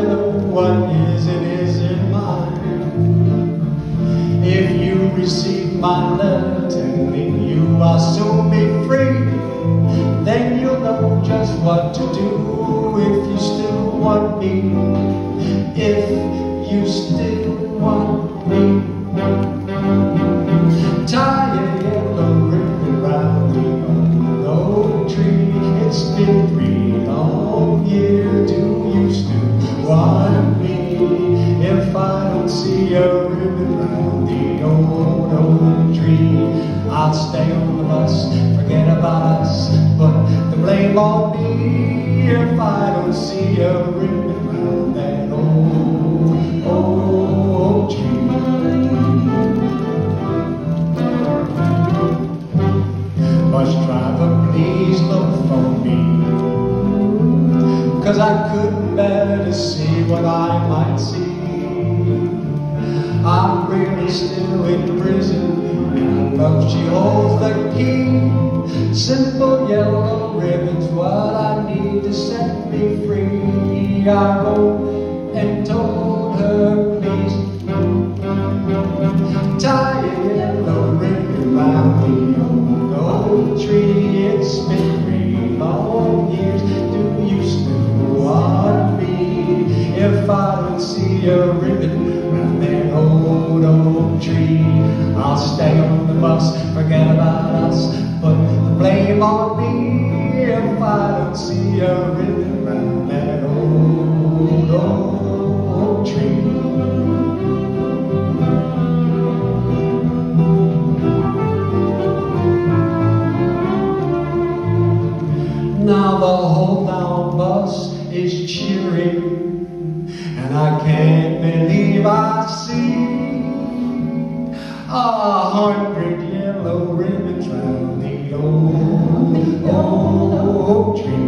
know what isn't mine. If you receive my letter telling you I'll soon be free, then you'll know just what to do if you still want me. If you still want me. Tie a yellow ribbon round the old tree. It's been 3 long years. Do you still want me? If I don't see a ribbon round the old tree, I'll stay on the bus, forget about us, put the blame on me. If I don't see a ribbon round that old tree. Bus driver, please look for me, 'cause I couldn't bear to see what I might see. I'm really still in prison, and I know she holds the key. Simple yellow ribbon's what I need to set me free. I wrote and told her, please tie a yellow ribbon round the old tree. It's been 3 long years. Do you still want me? If I don't see a ribbon round that old tree, I'll stay on the bus, forget about us, put the blame on me. If I don't see a ribbon round that old tree. Now the whole down bus is cheering, and I can't believe I see 100 yellow ribbons round the old tree.